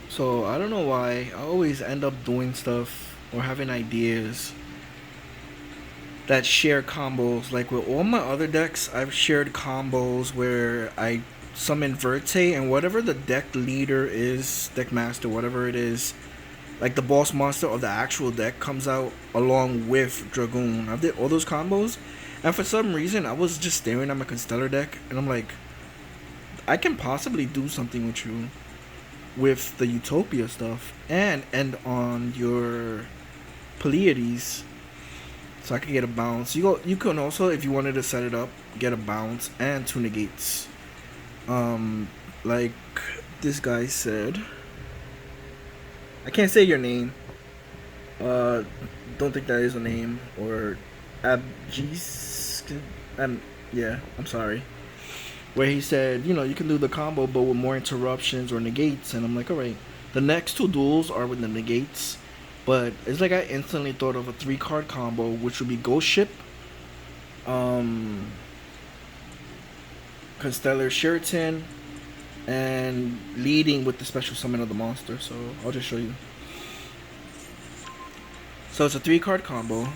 So I don't know why I always end up doing stuff or having ideas that share combos. Like with all my other decks, I've shared combos where I summon Verte and whatever the deck leader is, deck master, whatever it is, like the boss monster of the actual deck comes out along with Dragoon. I did all those combos, and for some reason I was just staring at my Constellar deck, and I'm like, I can possibly do something with you with the Utopia stuff and end on your Pleiades, so I could get a bounce. You can also, if you wanted to set it up, get a bounce and two negates. Like this guy said, I can't say your name. Uh, don't think that is a name or Abjis. Yeah, I'm sorry. Where he said, you can do the combo, but with more interruptions or negates, and I'm like, all right. The next two duels are with the negates, but it's like I instantly thought of a three-card combo, which would be Ghost Ship, um, Constellar Sheraton, and leading with the special summon of the monster. So I'll just show you. So it's a three-card combo.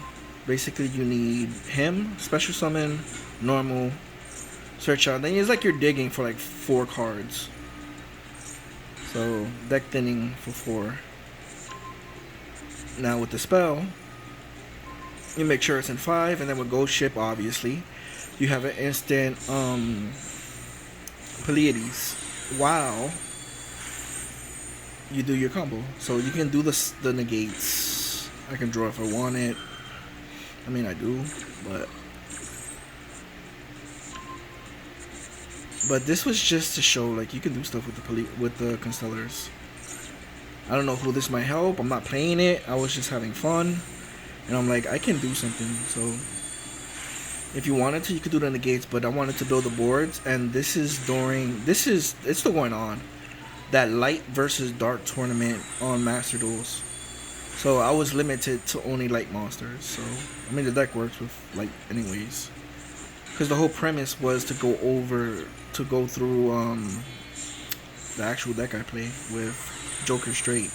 Basically, you need him, special summon, normal, search out. Then it's like you're digging for like 4 cards. So deck thinning for 4. Now with the spell, you make sure it's in 5, and then with Ghost Ship, obviously, you have an instant Pleiades. Wow. You do your combo. So you can do the negates. I can draw if I want it. I mean, I do, but this was just to show like you can do stuff with the Constellars. I don't know who this might help. I'm not playing it. I was just having fun, and I'm like, I can do something. So if you wanted to, you could do the negates. But I wanted to build the boards, and it's still going on, that light versus dark tournament on Master Duels. So I was limited to only light monsters. So I mean, the deck works with light anyways, because the whole premise was to go through the actual deck I play with Joker straight.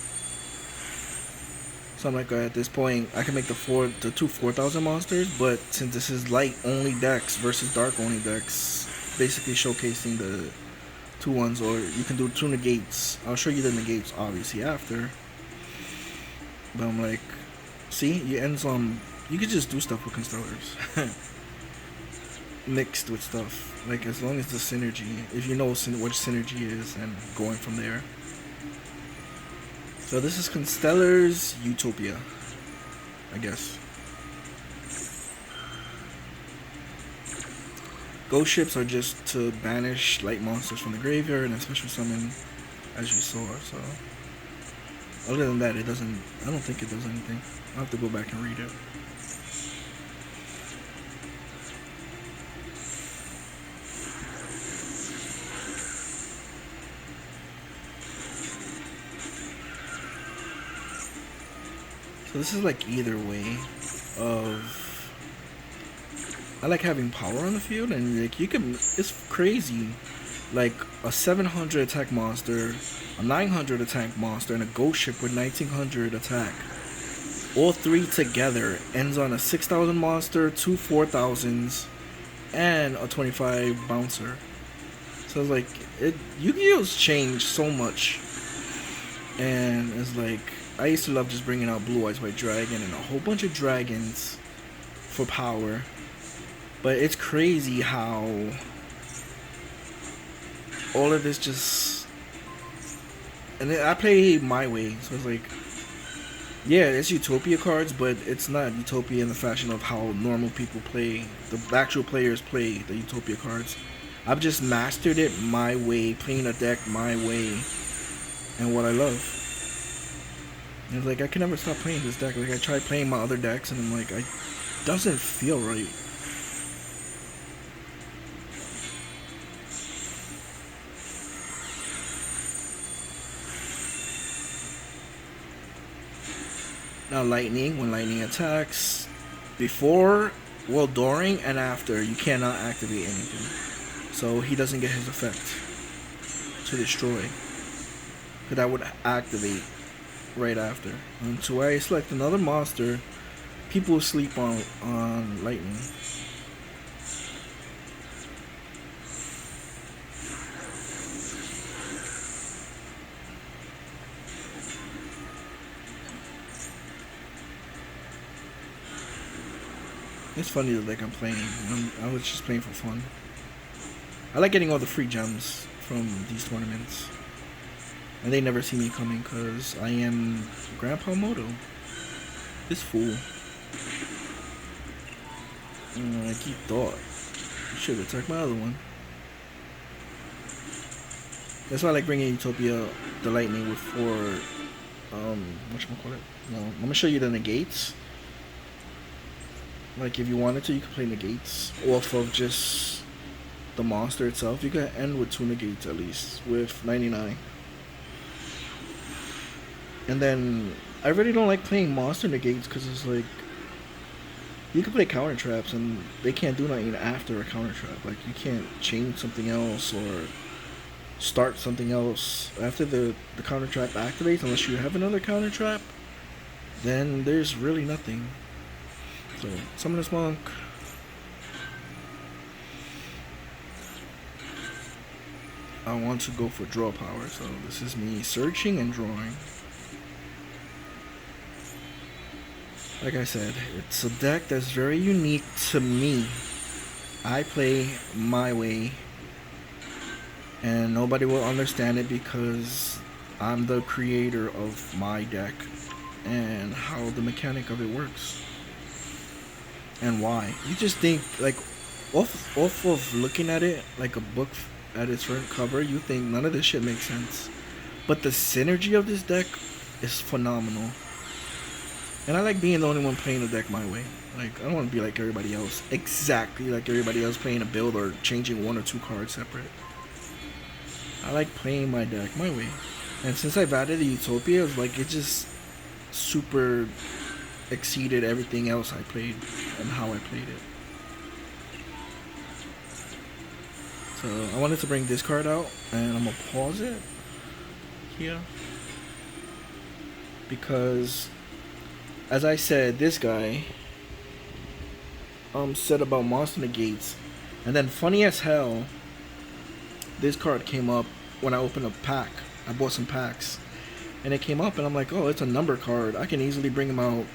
So I'm like, at this point, I can make the two 4,000 monsters, but since this is light only decks versus dark only decks, basically showcasing the two ones, or you can do two negates. I'll show you the negates obviously after. But I'm like, see, you could just do stuff with Constellars. Mixed with stuff. Like, as long as the synergy, if you know what synergy is, and going from there. So this is Constellar's Utopia, I guess. Ghost ships are just to banish light monsters from the graveyard and special summon, as you saw. So other than that, I don't think it does anything. I'll have to go back and read it. So this is like either way of, I like having power on the field, and like it's crazy. Like a 700 attack monster, a 900 attack monster, and a ghost ship with 1900 attack. All three together ends on a 6,000 monster, two 4,000s, and a 25 bouncer. So it's like, Yu-Gi-Oh's changed so much, and it's like, I used to love just bringing out Blue Eyes White Dragon and a whole bunch of dragons for power. But it's crazy how all of this just, and I play my way, so it's like, yeah, it's Utopia cards, but it's not Utopia in the fashion of how normal people play. The actual players play the Utopia cards. I've just mastered it my way, playing a deck my way, and what I love. And it's like, I can never stop playing this deck. Like, I tried playing my other decks, and I'm like, it doesn't feel right. Now, lightning, when lightning attacks, before, well, during, and after, you cannot activate anything. So he doesn't get his effect to destroy. because that would activate right after. And so I select another monster. People sleep on lightning. It's funny that like I'm playing. I was just playing for fun. I like getting all the free gems from these tournaments, and they never see me coming because I am Grandpa Moto. This fool. I keep thought. I should attack my other one. That's why I like bringing Utopia, the lightning with four. Whatchamacallit? No, I'm gonna show you the negates. Like if you wanted to, you could play negates off of just the monster itself. You could end with 2 negates at least with 99. And then I really don't like playing monster negates because it's like you can play counter traps and they can't do nothing after a counter trap. Like you can't change something else or start something else after the counter trap activates unless you have another counter trap. Then there's really nothing. So summon this monk. I want to go for draw power, so this is me searching and drawing. Like I said, it's a deck that's very unique to me. I play my way, and nobody will understand it because I'm the creator of my deck and how the mechanic of it works and why. You just think like off of looking at it like a book at its front cover, you think none of this shit makes sense, but the synergy of this deck is phenomenal. And I like being the only one playing the deck my way. Like, I don't want to be like everybody else. Exactly like everybody else playing a build or changing 1 or 2 cards separate. I like playing my deck my way. And since I've added the Utopia, it's like it just super exceeded everything else I played and how I played it. So I wanted to bring this card out, and I'm going to pause it here. Because as I said, this guy said about monster negates, and then funny as hell, this card came up when I opened a pack. I bought some packs, and it came up, and I'm like, oh, it's a number card. I can easily bring him out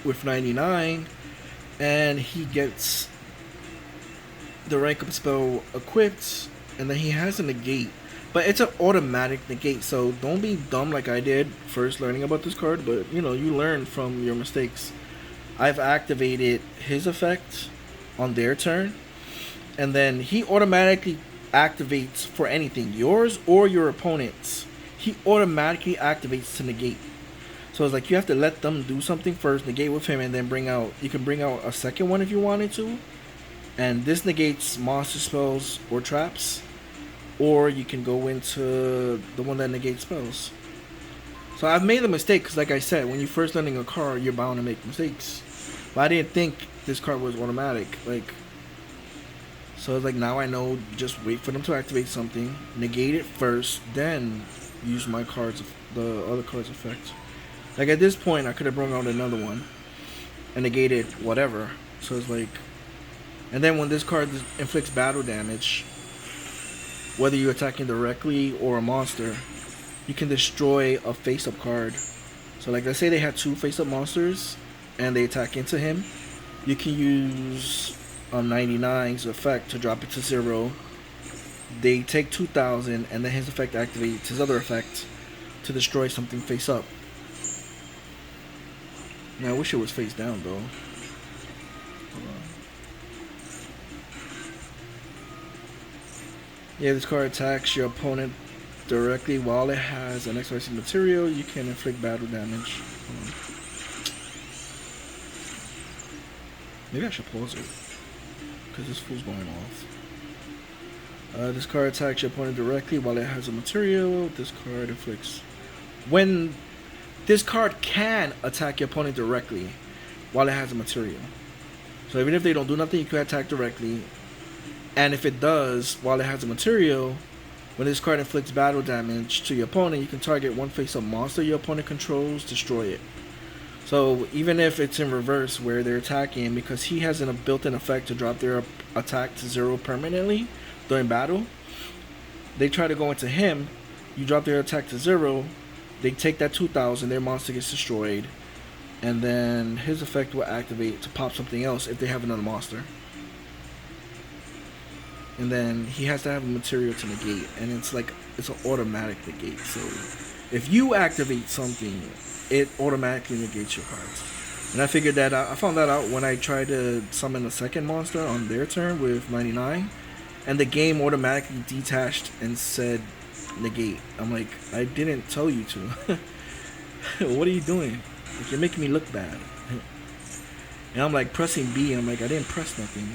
with 99, and he gets the rank up spell equipped, and then he has a negate. But it's an automatic negate, so don't be dumb like I did first learning about this card, but you know, you learn from your mistakes. I've activated his effect on their turn, and then he automatically activates for anything, yours or your opponent's. He automatically activates to negate. So it's like you have to let them do something first, negate with him, and then you can bring out a second one if you wanted to. And this negates monster spells or traps. Or you can go into the one that negates spells. So I've made the mistake because, like I said, when you're first learning a card, you're bound to make mistakes. But I didn't think this card was automatic. So it's like now I know, just wait for them to activate something, negate it first, then use my cards, the other card's effect. Like at this point, I could have brought out another one and negated whatever. So it's like, and then when this card inflicts battle damage, whether you're attacking directly or a monster, you can destroy a face-up card. So like, let's say they had 2 face-up monsters and they attack into him, you can use 99's effect to drop it to 0. They take 2,000, and then his effect activates his other effect to destroy something face-up. Now I wish it was face down though. Hold on. Yeah, this card attacks your opponent directly while it has an XYZ material. You can inflict battle damage. Maybe I should pause it, because this fool's going off. This card attacks your opponent directly while it has a material. This card inflicts... When this card can attack your opponent directly while it has a material. So even if they don't do nothing, you can attack directly. And if it does, while it has a material, When this card inflicts battle damage to your opponent, you can target one face-up monster your opponent controls, destroy it. So even if it's in reverse where they're attacking, because he has a built-in effect to drop their attack to 0 permanently during battle, they try to go into him, you drop their attack to 0, they take that 2,000, their monster gets destroyed, and then his effect will activate to pop something else if they have another monster. And then he has to have a material to negate, and it's like it's an automatic negate. So if you activate something, it automatically negates your cards. And I figured that out. I found that out when I tried to summon a second monster on their turn with 99, and the game automatically detached and said negate. I'm like, I didn't tell you to. What are you doing? Like, you're making me look bad. And I'm like pressing B, and I'm like, I didn't press nothing.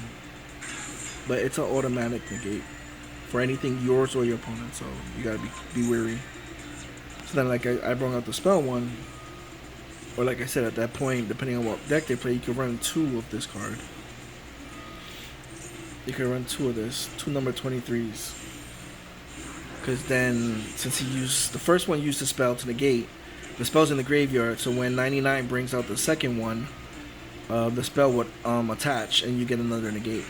But it's an automatic negate for anything yours or your opponent, so you gotta be wary. So then, like, I brought out the spell one, or like I said, at that point, depending on what deck they play, you can run 2 of this card. You can run 2 of this, 2 number 23s. Because then, since he used, the first one used the spell to negate, the spell's in the graveyard, so when 99 brings out the second one, the spell would attach, and you get another negate.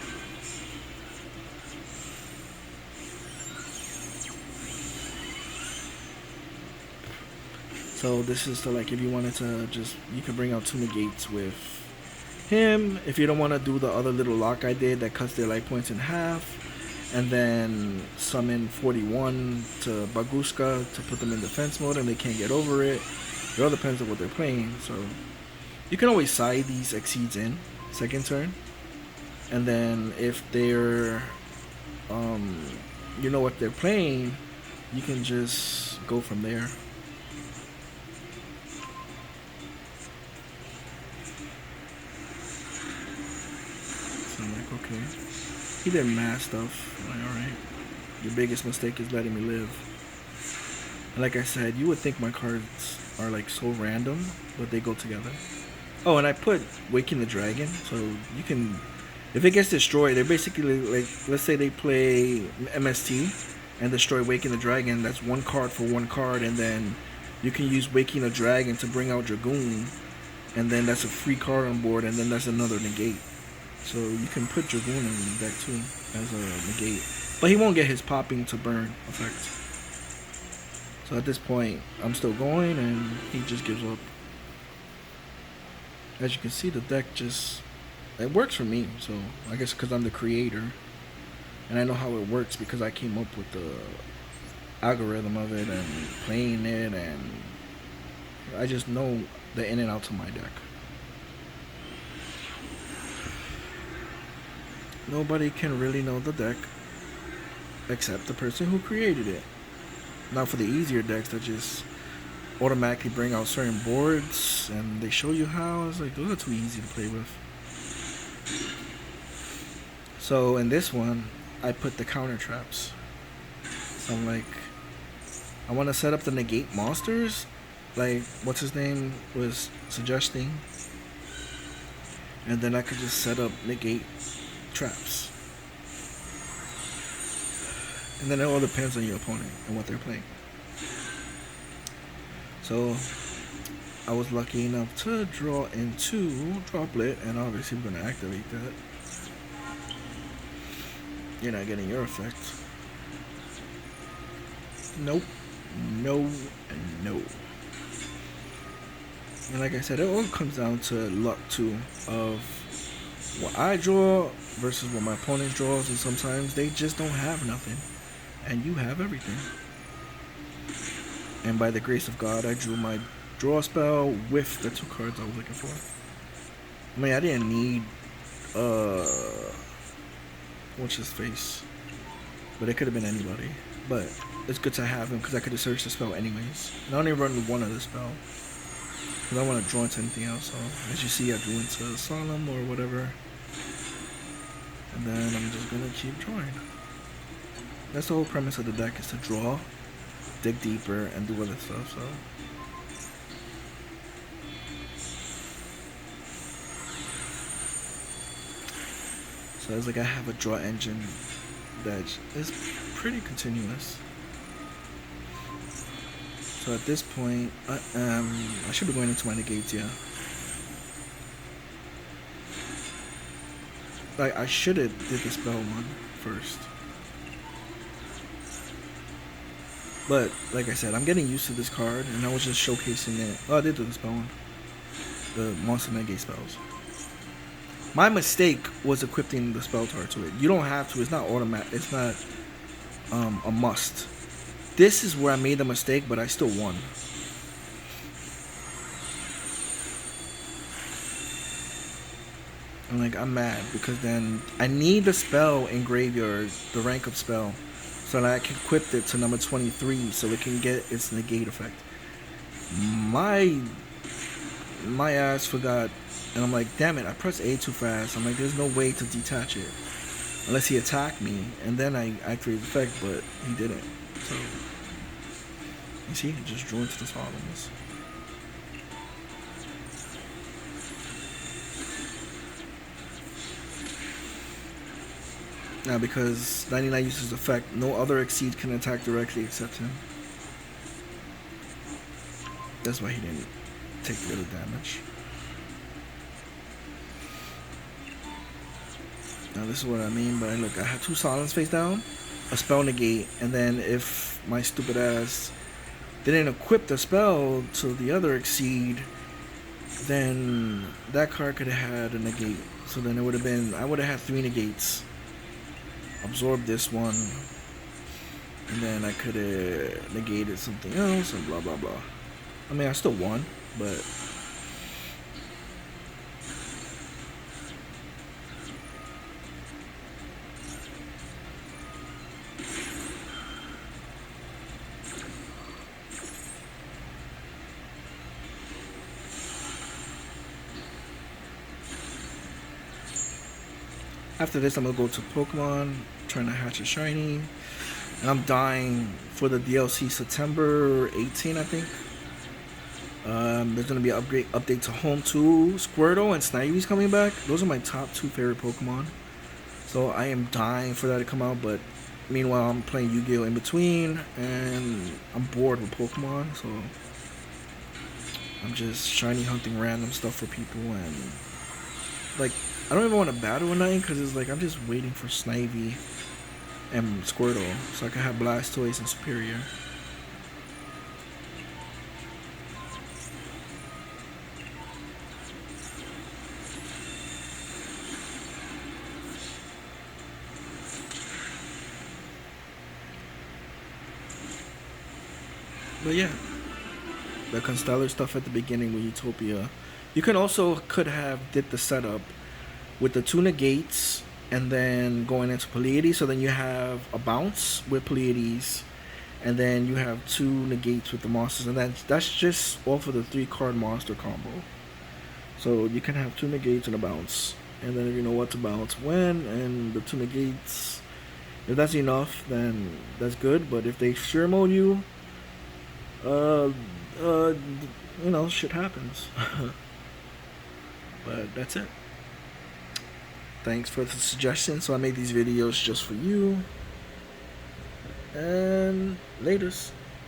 So this is to, like, if you wanted to just, you can bring out 2 negates with him. If you don't want to do the other little lock I did that cuts their life points in half, and then summon 41 to Baguska to put them in defense mode and they can't get over it. It all depends on what they're playing. So you can always side these exceeds in second turn, and then if they're you know what they're playing, you can just go from there. So I'm like, okay, he did mad stuff. I'm like, all right, your biggest mistake is letting me live. And like I said, you would think my cards are like so random, but they go together. Oh, and I put Waking the Dragon, so you can, if it gets destroyed, they're basically like, let's say they play MST and destroy Waking the Dragon, that's 1 card for 1 card, and then you can use Waking the Dragon to bring out Dragoon, and then that's a free card on board, and then that's another negate. So you can put Dragoon in the deck too as a negate, but he won't get his popping to burn effect. So at this point, I'm still going, and he just gives up. As you can see, the deck just, it works for me. So I guess because I'm the creator, and I know how it works because I came up with the algorithm of it and playing it, and I just know the in and outs of my deck. Nobody can really know the deck except the person who created it. Now for the easier decks that just automatically bring out certain boards and they show you how, it's like, those are too easy to play with. So in this one, I put the counter traps. So I'm like, I want to set up the negate monsters, like what's his name was suggesting, and then I could just set up negate traps. And then it all depends on your opponent and what they're playing. So I was lucky enough to draw into Droplet, and obviously we're going to activate that. You're not getting your effect. Nope. No and no. And like I said, it all comes down to luck too, of what I draw versus what my opponent draws, and sometimes they just don't have nothing and you have everything. And by the grace of God, I drew my draw spell with the 2 cards I was looking for. I mean, I didn't need what's his face, but it could have been anybody. But it's good to have him because I could have searched the spell anyways. And I only run one of the spell because I want to draw into anything else. So as you see, I drew into Solemn or whatever, and then I'm just gonna keep drawing. That's the whole premise of the deck, is to draw, dig deeper, and do other stuff. So it's like I have a draw engine that is pretty continuous. So at this point, I should be going into my negates, yeah. Like, I should have did the spell one first. But, like I said, I'm getting used to this card, and I was just showcasing it. Oh, I did do the spell one. The monster negate spells. My mistake was equipping the spell card to it. You don't have to. It's not automatic. It's not a must. This is where I made the mistake, but I still won. And like, I'm mad because then I need the spell in graveyard, the rank up spell, so that I can equip it to number 23 so it can get its negate effect. My ass forgot, and I'm like, damn it, I pressed A too fast. I'm like, there's no way to detach it unless he attacked me, and then I activate the effect, but he didn't. So you see, he just drew into the problems. Now, because 99 uses effect, no other Exceed can attack directly except him. That's why he didn't take little damage. Now, this is what I mean by, look, I had 2 silence face down, a spell negate, and then if my stupid ass didn't equip the spell to the other Exceed, then that card could have had a negate. So then it would have been, I would have had 3 negates. Absorb this one, and then I could have negated something else, and blah blah blah. I mean, I still won, but after this, I'm gonna go to Pokemon, trying to hatch a shiny, and I'm dying for the DLC September 18, I think. There's gonna be an update to Home 2. Squirtle and Snively's coming back. Those are my top 2 favorite Pokemon. So I am dying for that to come out, but meanwhile I'm playing Yu-Gi-Oh! In between, and I'm bored with Pokemon, so I'm just shiny hunting random stuff for people, and like, I don't even want to battle or nothing, because it's like I'm just waiting for Snivy and Squirtle so I can have Blastoise and Superior. But yeah, the Constellar stuff at the beginning with Utopia. You can also could have did the setup with the 2 negates and then going into Pleiades, so then you have a bounce with Pleiades, and then you have 2 negates with the monsters, and that's just off of the 3 card monster combo. So you can have 2 negates and a bounce, and then if you know what to bounce when, and the 2 negates, if that's enough, then that's good. But if they sheer mode you, you know, shit happens. But that's it. Thanks for the suggestion. So I made these videos just for you. And latest.